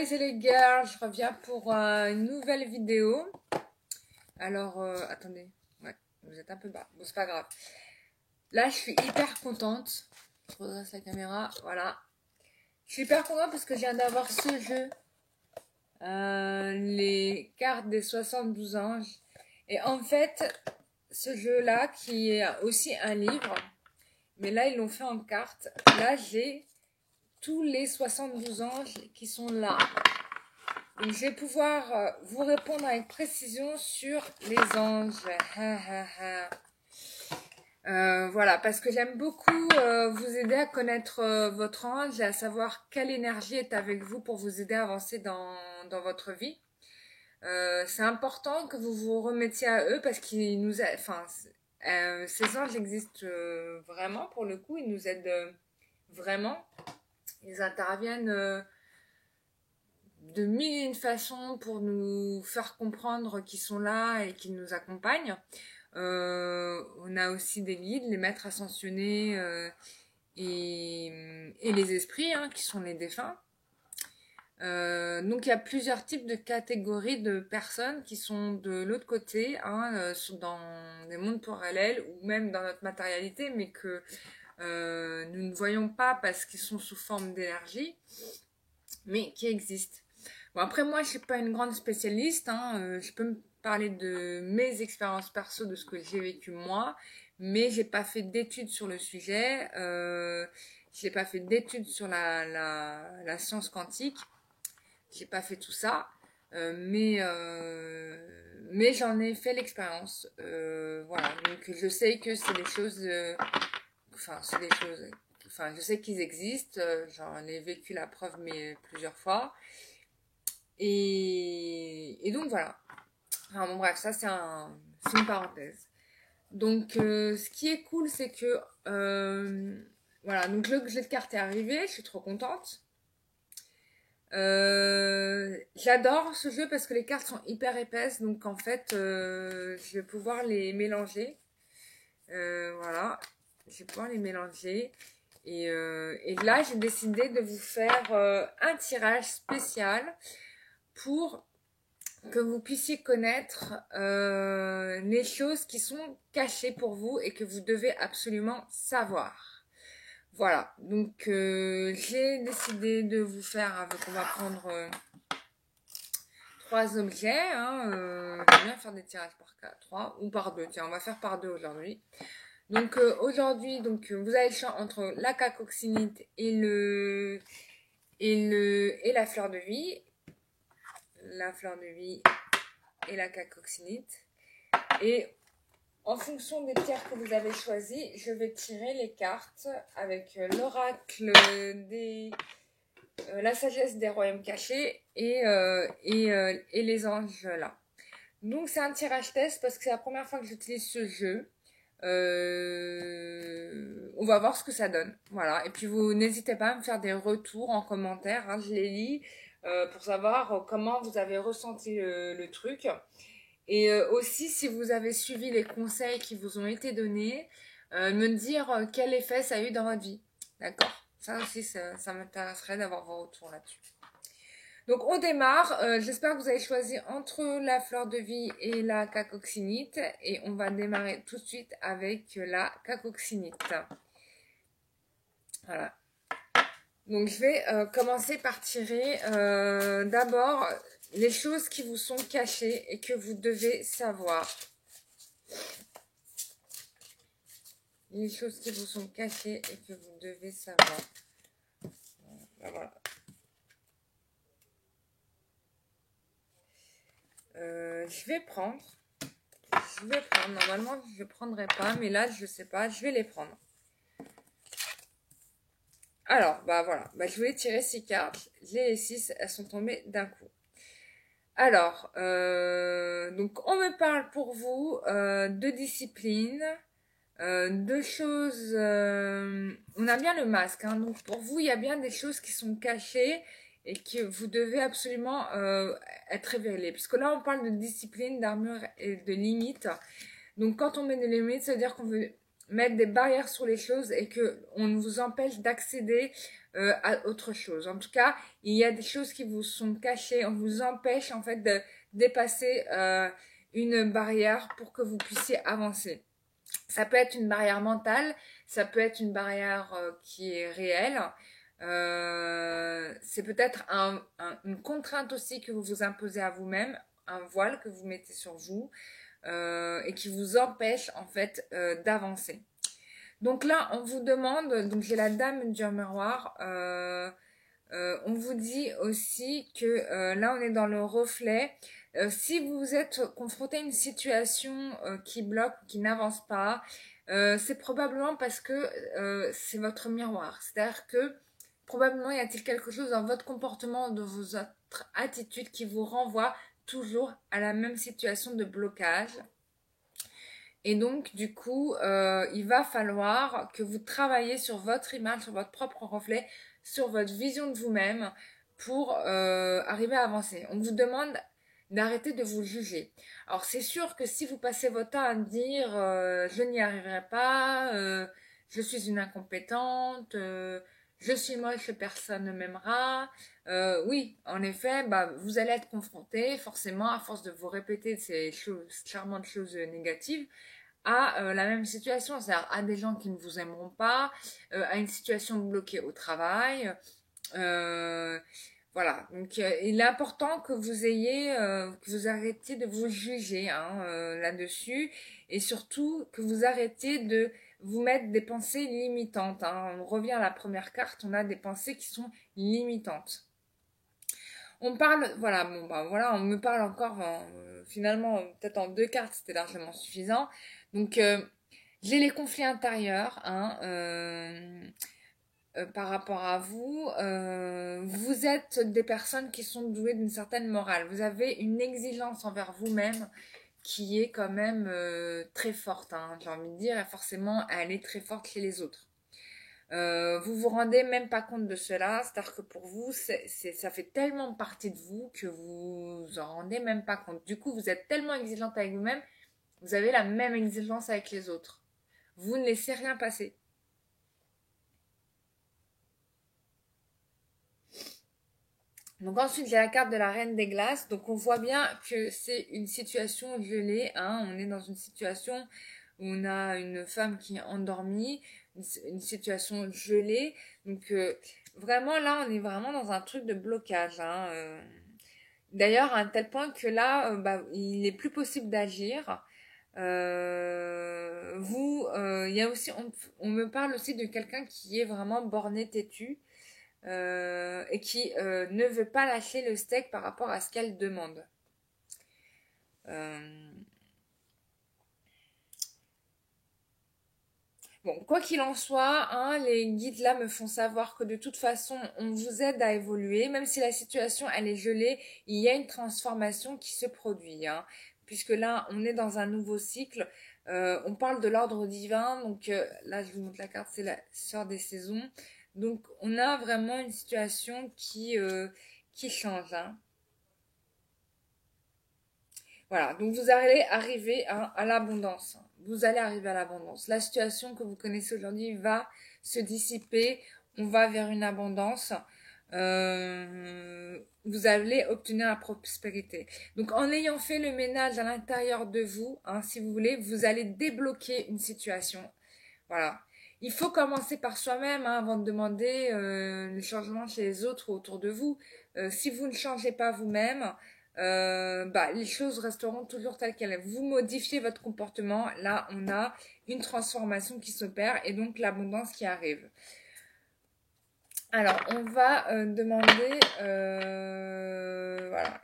boys et les girls, je reviens pour une nouvelle vidéo. Alors, attendez, ouais, vous êtes un peu bas, bon c'est pas grave. Là, je suis hyper contente. Je redresse la caméra, voilà. Je suis hyper contente parce que je viens d'avoir ce jeu. Les cartes des 72 anges. Et en fait, ce jeu-là, qui est aussi un livre, mais là, ils l'ont fait en cartes. Là, j'ai tous les 72 anges qui sont là. Donc, je vais pouvoir vous répondre avec précision sur les anges. Voilà, parce que j'aime beaucoup vous aider à connaître votre ange et à savoir quelle énergie est avec vous pour vous aider à avancer dans votre vie. C'est important que vous vous remettiez à eux parce qu'ils nous aident, ces anges existent vraiment pour le coup, ils nous aident vraiment. Ils interviennent de mille et une façons pour nous faire comprendre qu'ils sont là et qu'ils nous accompagnent. On a aussi des guides, les maîtres ascensionnés et les esprits, hein, qui sont les défunts. Donc il y a plusieurs types de catégories de personnes qui sont de l'autre côté, hein, dans des mondes parallèles ou même dans notre matérialité, mais que nous ne voyons pas parce qu'ils sont sous forme d'énergie, mais qui existent. Bon, après moi je suis pas une grande spécialiste, hein, je peux me parler de mes expériences perso, de ce que j'ai vécu moi, mais j'ai pas fait d'études sur le sujet, j'ai pas fait d'études sur la science quantique, j'ai pas fait tout ça, mais j'en ai fait l'expérience, voilà, donc je sais que c'est des choses, je sais qu'ils existent, j'en ai vécu la preuve mais plusieurs fois. Et donc voilà. Enfin bon bref, ça c'est une parenthèse. Donc ce qui est cool, c'est que voilà, donc le jeu de cartes est arrivé, je suis trop contente. J'adore ce jeu parce que les cartes sont hyper épaisses, donc en fait je vais pouvoir les mélanger. Voilà, je vais pouvoir les mélanger. Et là j'ai décidé de vous faire un tirage spécial pour que vous puissiez connaître les choses qui sont cachées pour vous et que vous devez absolument savoir. Voilà, donc j'ai décidé de vous faire, on va prendre 3 objets, hein, j'aime bien faire des tirages par 3 ou par 2, tiens on va faire par 2 aujourd'hui. Donc aujourd'hui, vous avez le choix entre la cacoccinite et la fleur de vie. La fleur de vie et la cacoccinite. Et en fonction des pierres que vous avez choisies, je vais tirer les cartes avec l'oracle des la sagesse des royaumes cachés et les anges là. Donc c'est un tirage test parce que c'est la première fois que j'utilise ce jeu. On va voir ce que ça donne. Voilà. Et puis vous n'hésitez pas à me faire des retours en commentaire, hein, je les lis. Pour savoir comment vous avez ressenti le truc. Et aussi, si vous avez suivi les conseils qui vous ont été donnés, me dire quel effet ça a eu dans votre vie. D'accord? Ça aussi, ça m'intéresserait d'avoir vos retours là-dessus. Donc, on démarre. J'espère que vous avez choisi entre la fleur de vie et la cacoccinite. Et on va démarrer tout de suite avec la cacoccinite. Voilà. Donc je vais commencer par tirer d'abord les choses qui vous sont cachées et que vous devez savoir. Les choses qui vous sont cachées et que vous devez savoir. Voilà. Je vais prendre. Normalement je ne prendrai pas, mais là je ne sais pas, je vais les prendre. Alors, voilà, je voulais tirer 6 cartes, j'ai les 6, elles sont tombées d'un coup. Alors, donc on me parle pour vous de discipline, de choses, on a bien le masque, hein, donc pour vous il y a bien des choses qui sont cachées et que vous devez absolument être révélées, parce que là on parle de discipline, d'armure et de limites. Donc quand on met des limites, ça veut dire qu'on veut mettre des barrières sur les choses et que on vous empêche d'accéder à autre chose. En tout cas, il y a des choses qui vous sont cachées, on vous empêche en fait de dépasser une barrière pour que vous puissiez avancer. Ça peut être une barrière mentale, ça peut être une barrière qui est réelle. C'est peut-être une contrainte aussi que vous vous imposez à vous-même, un voile que vous mettez sur vous et qui vous empêche en fait d'avancer. Donc là, on vous demande, donc j'ai la dame du miroir, on vous dit aussi que là, on est dans le reflet. Si vous êtes confronté à une situation qui bloque, qui n'avance pas, c'est probablement parce que c'est votre miroir. C'est-à-dire que probablement y a-t-il quelque chose dans votre comportement, de vos autres attitudes qui vous renvoie toujours à la même situation de blocage. Et donc, du coup, il va falloir que vous travaillez sur votre image, sur votre propre reflet, sur votre vision de vous-même pour arriver à avancer. On vous demande d'arrêter de vous juger. Alors, c'est sûr que si vous passez votre temps à dire je n'y arriverai pas, je suis une incompétente, je suis moche, personne ne m'aimera. Oui, en effet, bah, vous allez être confronté forcément à force de vous répéter ces choses, charmantes choses négatives à la même situation, c'est-à-dire à des gens qui ne vous aimeront pas, à une situation bloquée au travail. euh, voilà, donc il est important que vous ayez, que vous arrêtiez de vous juger hein, là-dessus et surtout que vous arrêtiez de vous mettre des pensées limitantes. Hein. On revient à la première carte, on a des pensées qui sont limitantes. On parle, voilà, bon, bah, voilà, on me parle encore, finalement, peut-être en 2 cartes, c'était largement suffisant. Donc, j'ai les conflits intérieurs, hein, par rapport à vous. Vous êtes des personnes qui sont douées d'une certaine morale. Vous avez une exigence envers vous-même qui est quand même très forte, hein, j'ai envie de dire, et forcément, elle est très forte chez les autres. Vous vous rendez même pas compte de cela, c'est-à-dire que pour vous, ça fait tellement partie de vous que vous en rendez même pas compte. Du coup, vous êtes tellement exigeante avec vous-même, vous avez la même exigence avec les autres. Vous ne laissez rien passer. Donc ensuite, j'ai la carte de la Reine des Glaces. Donc on voit bien que c'est une situation gelée. Hein. On est dans une situation où on a une femme qui est endormie, une situation gelée. Donc vraiment là, on est vraiment dans un truc de blocage. Hein. D'ailleurs, à un tel point que là, bah, il n'est plus possible d'agir. Il y a aussi, on me parle aussi de quelqu'un qui est vraiment borné, têtu et qui ne veut pas lâcher le steak par rapport à ce qu'elle demande. Euh, Bon, quoi qu'il en soit, hein, les guides là me font savoir que de toute façon, on vous aide à évoluer, même si la situation elle est gelée, il y a une transformation qui se produit, hein, puisque là, on est dans un nouveau cycle. On parle de l'ordre divin, donc là, je vous montre la carte, c'est la sœur des saisons. Donc, on a vraiment une situation qui change, hein. Voilà, donc vous allez arriver à l'abondance. Vous allez arriver à l'abondance. La situation que vous connaissez aujourd'hui va se dissiper. On va vers une abondance. Vous allez obtenir la prospérité. Donc en ayant fait le ménage à l'intérieur de vous, hein, si vous voulez, vous allez débloquer une situation. Voilà. Il faut commencer par soi-même hein, avant de demander le changement chez les autres ou autour de vous. Si vous ne changez pas vous-même, bah, les choses resteront toujours telles qu'elles. Vous modifiez votre comportement, là on a une transformation qui s'opère et donc l'abondance qui arrive. Alors on va demander, voilà,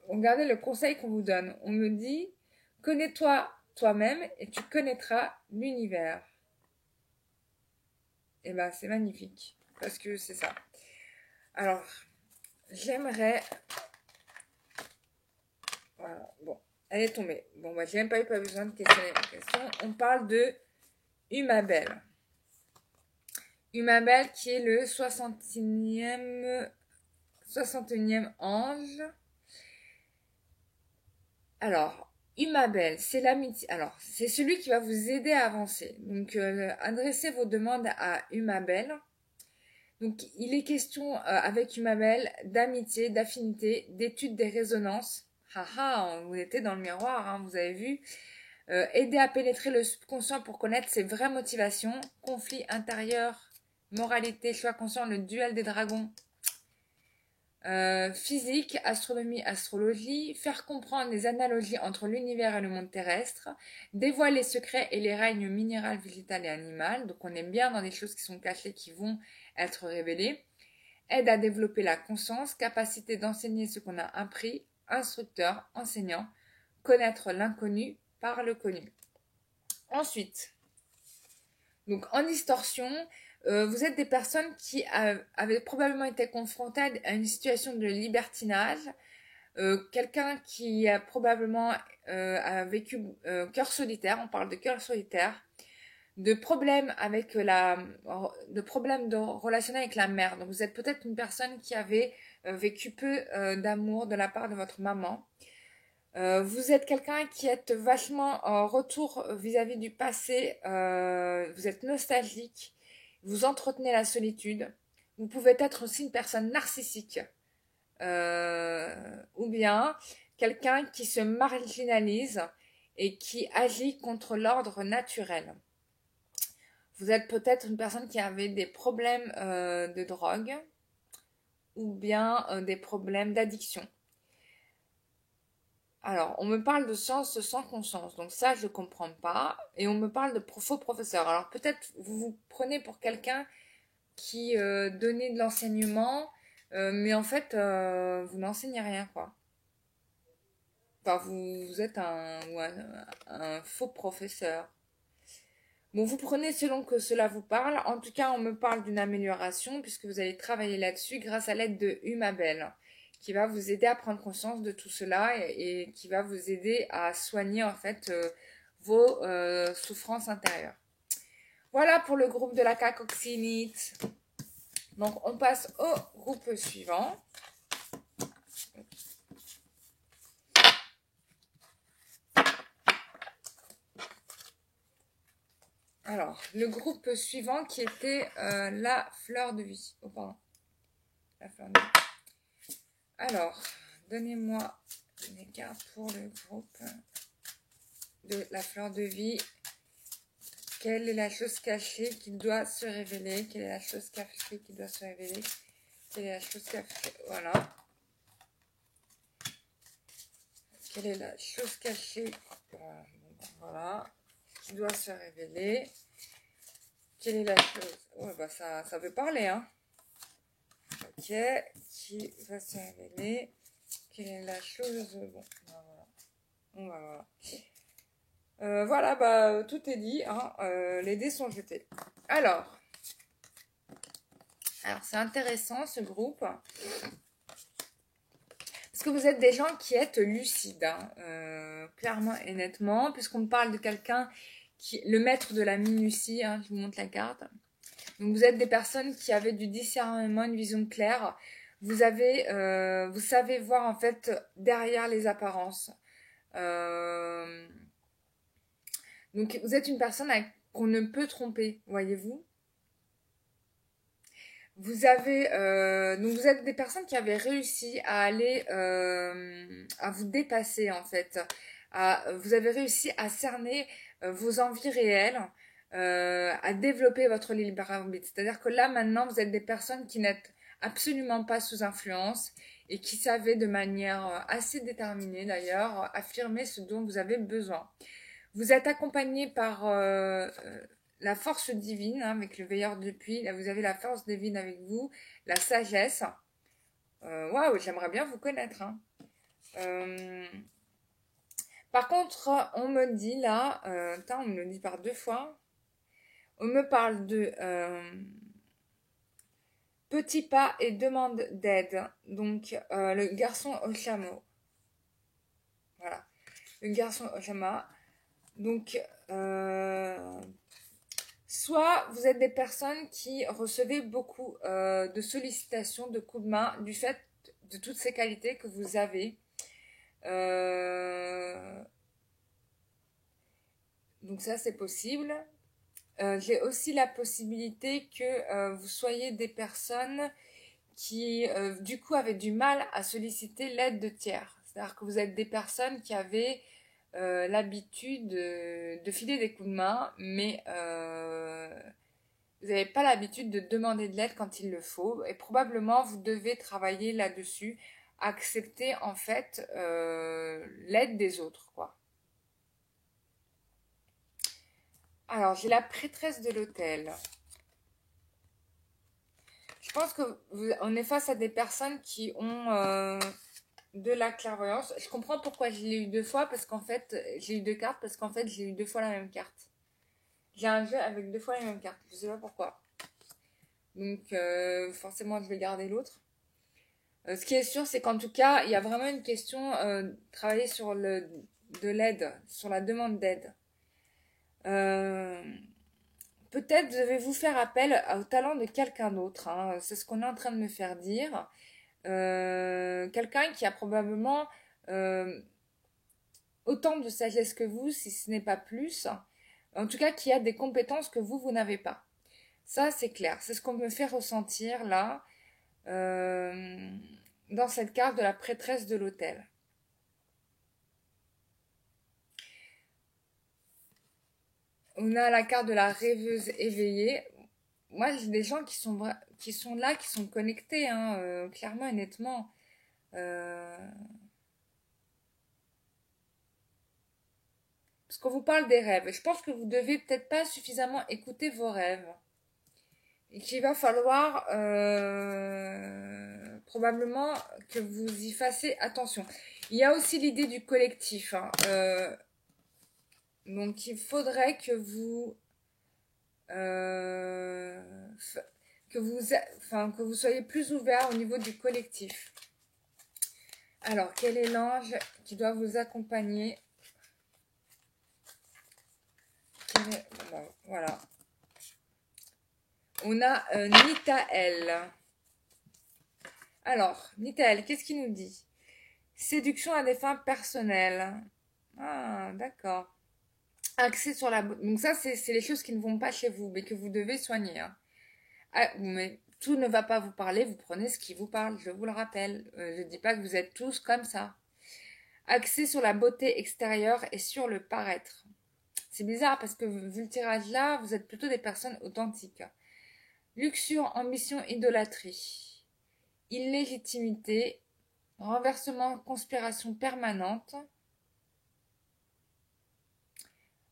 regardez le conseil qu'on vous donne. On me dit, connais-toi toi-même et tu connaîtras l'univers. Et ben c'est magnifique parce que c'est ça. Alors j'aimerais, voilà, bon. Elle est tombée. Bon, bah, j'ai même pas eu besoin de questionner la question. On parle de Umabel. Umabel qui est le 61e ange. Alors, Humabel, c'est l'amitié. Alors, c'est celui qui va vous aider à avancer. Donc, adressez vos demandes à Humabel. Donc, il est question avec Humabel d'amitié, d'affinité, d'étude des résonances. Haha, vous étiez dans le miroir, hein, vous avez vu. Aider à pénétrer le subconscient pour connaître ses vraies motivations. Conflit intérieur, moralité, choix conscient, le duel des dragons. Physique, astronomie, astrologie, faire comprendre les analogies entre l'univers et le monde terrestre, dévoiler les secrets et les règnes minéral, végétal et animal. Donc on est bien dans des choses qui sont cachées, qui vont être révélées. Aide à développer la conscience, capacité d'enseigner ce qu'on a appris, instructeur, enseignant, connaître l'inconnu par le connu. Ensuite, donc en distorsion, vous êtes des personnes qui avaient probablement été confrontées à une situation de libertinage, quelqu'un qui a probablement a vécu cœur solitaire, on parle de cœur solitaire, de problèmes avec de problèmes de relationnel avec la mère. Donc vous êtes peut-être une personne qui avait vécu peu d'amour de la part de votre maman. Vous êtes quelqu'un qui est vachement en retour vis-à-vis du passé. Vous êtes nostalgique. Vous entretenez la solitude. Vous pouvez être aussi une personne narcissique. Ou bien quelqu'un qui se marginalise et qui agit contre l'ordre naturel. Vous êtes peut-être une personne qui avait des problèmes de drogue ou bien des problèmes d'addiction. Alors, on me parle de science sans conscience, donc ça, je ne comprends pas. Et on me parle de faux professeur. Alors, peut-être vous vous prenez pour quelqu'un qui donnait de l'enseignement, mais en fait, vous n'enseignez rien, quoi. Enfin, vous êtes un faux professeur. Bon, vous prenez selon que cela vous parle. En tout cas, on me parle d'une amélioration puisque vous allez travailler là-dessus grâce à l'aide de Humabel, qui va vous aider à prendre conscience de tout cela et qui va vous aider à soigner en fait vos souffrances intérieures. Voilà pour le groupe de la coccinite. Donc, on passe au groupe suivant. Alors, le groupe suivant qui était la fleur de vie. Oh, pardon. La fleur de vie. Alors, donnez-moi les cartes pour le groupe de la fleur de vie. Quelle est la chose cachée qui doit se révéler? Quelle est la chose cachée qui doit se révéler? Quelle est la chose cachée? Voilà. Quelle est la chose cachée? Voilà. Qui doit se révéler? Quelle est la chose? Ouais, bah ça veut parler, hein. Ok. Qui va se révéler? Quelle est la chose? Bon, voilà. Bon, bah, voilà. Voilà, bah tout est dit, hein. Les dés sont jetés. Alors c'est intéressant ce groupe. Parce que vous êtes des gens qui êtes lucides, hein, clairement et nettement, puisqu'on me parle de quelqu'un qui le maître de la minutie, hein, je vous montre la carte. Donc vous êtes des personnes qui avaient du discernement, une vision claire. Vous savez voir en fait derrière les apparences. Donc vous êtes une personne qu'on ne peut tromper, voyez-vous. Vous êtes des personnes qui avaient réussi à aller à vous dépasser en fait. Vous avez réussi à cerner vos envies réelles, à développer votre libre arbitre. C'est-à-dire que là maintenant vous êtes des personnes qui n'êtes absolument pas sous influence et qui savaient de manière assez déterminée d'ailleurs affirmer ce dont vous avez besoin. Vous êtes accompagné par la force divine, hein, avec le veilleur de puits. Là, vous avez la force divine avec vous, la sagesse. Waouh, j'aimerais bien vous connaître. Hein. Par contre, on me dit là, on me le dit par 2 fois. On me parle de petits pas et demande d'aide. Donc, le garçon au chameau. Voilà. Le garçon au chameau. Donc, soit vous êtes des personnes qui recevaient beaucoup de sollicitations, de coups de main, du fait de toutes ces qualités que vous avez. Donc ça, c'est possible. J'ai aussi la possibilité que vous soyez des personnes qui, du coup, avaient du mal à solliciter l'aide de tiers. C'est-à-dire que vous êtes des personnes qui avaient l'habitude de filer des coups de main, mais vous n'avez pas l'habitude de demander de l'aide quand il le faut. Et probablement, vous devez travailler là-dessus, accepter en fait l'aide des autres, quoi. Alors, j'ai la prêtresse de l'hôtel. Je pense qu'on est face à des personnes qui ont de la clairvoyance. Je comprends pourquoi je l'ai eu deux fois, parce qu'en fait, j'ai eu deux cartes, parce qu'en fait, j'ai eu deux fois la même carte. J'ai un jeu avec deux fois les mêmes cartes. Je sais pas pourquoi. Donc, forcément, je vais garder l'autre. Ce qui est sûr, c'est qu'en tout cas, il y a vraiment une question travailler sur de l'aide, sur la demande d'aide. Peut-être devez-vous faire appel au talent de quelqu'un d'autre. Hein. C'est ce qu'on est en train de me faire dire. Quelqu'un qui a probablement autant de sagesse que vous, si ce n'est pas plus. En tout cas, qui a des compétences que vous n'avez pas. Ça, c'est clair. C'est ce qu'on me fait ressentir là, dans cette carte de la prêtresse de l'autel. On a la carte de la rêveuse éveillée. Moi, j'ai des gens qui sont là, qui sont connectés, hein, clairement et nettement. Parce qu'on vous parle des rêves. Je pense que vous devez peut-être pas suffisamment écouter vos rêves. Et qu'il va falloir probablement que vous y fassiez attention. Il y a aussi l'idée du collectif. Hein. Donc il faudrait que vous que vous soyez plus ouvert au niveau du collectif. Alors, quel est l'ange qui doit vous accompagner? Voilà. On a Nitael. Alors, Nitael, qu'est-ce qu'il nous dit? Séduction à des fins personnelles. Ah, d'accord. Axé sur la... Donc ça, c'est les choses qui ne vont pas chez vous, mais que vous devez soigner. Hein. Ah, mais tout ne va pas vous parler, vous prenez ce qui vous parle, je vous le rappelle. Je ne dis pas que vous êtes tous comme ça. Axé sur la beauté extérieure et sur le paraître. C'est bizarre parce que vu le tirage là, vous êtes plutôt des personnes authentiques. Luxure, ambition, idolâtrie. Illégitimité, renversement, conspiration permanente.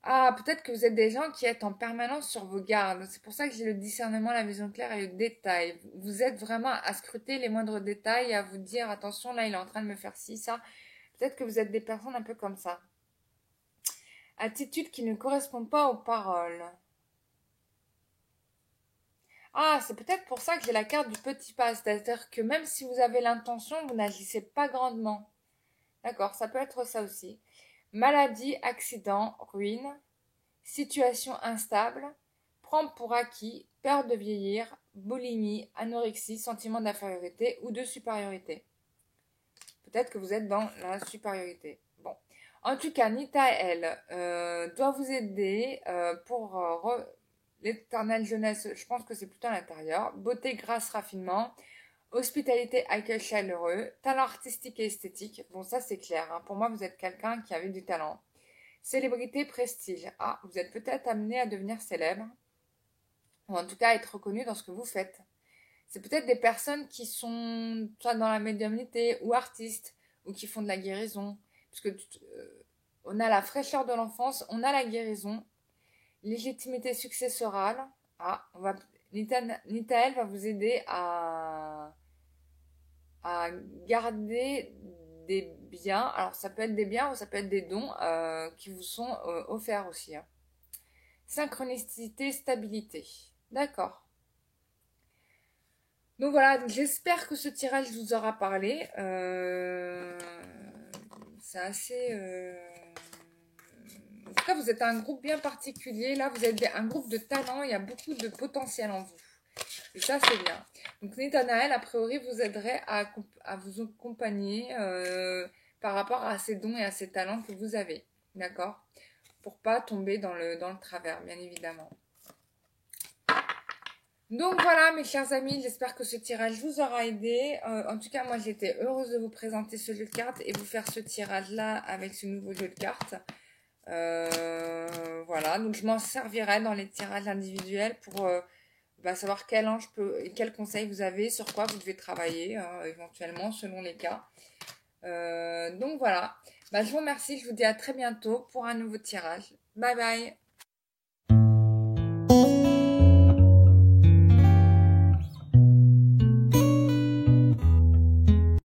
Ah, peut-être que vous êtes des gens qui êtes en permanence sur vos gardes. C'est pour ça que j'ai le discernement, la vision claire et le détail. Vous êtes vraiment à scruter les moindres détails et à vous dire, attention, là, il est en train de me faire ci, ça. Peut-être que vous êtes des personnes un peu comme ça. Attitude qui ne correspond pas aux paroles. Ah, c'est peut-être pour ça que j'ai la carte du petit pas. C'est-à-dire que même si vous avez l'intention, vous n'agissez pas grandement. D'accord, ça peut être ça aussi. Maladie, accident, ruine, situation instable, prendre pour acquis, peur de vieillir, boulimie, anorexie, sentiment d'infériorité ou de supériorité. Peut-être que vous êtes dans la supériorité. Bon. En tout cas, Nita, elle, doit vous aider pour l'éternelle jeunesse. Je pense que c'est plutôt à l'intérieur. Beauté, grâce, raffinement. Hospitalité, accueil chaleureux, talent artistique et esthétique. Bon, ça c'est clair. Hein. Pour moi, vous êtes quelqu'un qui avait du talent. Célébrité, prestige. Ah, vous êtes peut-être amené à devenir célèbre. Ou en tout cas, à être reconnu dans ce que vous faites. C'est peut-être des personnes qui sont soit dans la médiumnité ou artistes ou qui font de la guérison. Parce que on a la fraîcheur de l'enfance, on a la guérison. Légitimité successorale. Ah, Nitael va vous aider à garder des biens. Alors, ça peut être des biens ou ça peut être des dons qui vous sont offerts aussi. Hein. Synchronicité, stabilité. D'accord. Donc voilà, j'espère que ce tirage vous aura parlé. C'est assez... En tout cas, vous êtes un groupe bien particulier. Là, vous êtes un groupe de talents. Il y a beaucoup de potentiel en vous. Et ça, c'est bien. Donc, Nathanaël, a priori, vous aiderait à vous accompagner par rapport à ces dons et à ces talents que vous avez. D'accord? pour pas tomber dans le travers, bien évidemment. Donc voilà mes chers amis, j'espère que ce tirage vous aura aidé. En tout cas, moi j'étais heureuse de vous présenter ce jeu de cartes et vous faire ce tirage-là avec ce nouveau jeu de cartes. Voilà, donc je m'en servirai dans les tirages individuels pour savoir quel ange quel conseil vous avez, sur quoi vous devez travailler éventuellement selon les cas. Donc voilà, je vous remercie, je vous dis à très bientôt pour un nouveau tirage. Bye bye.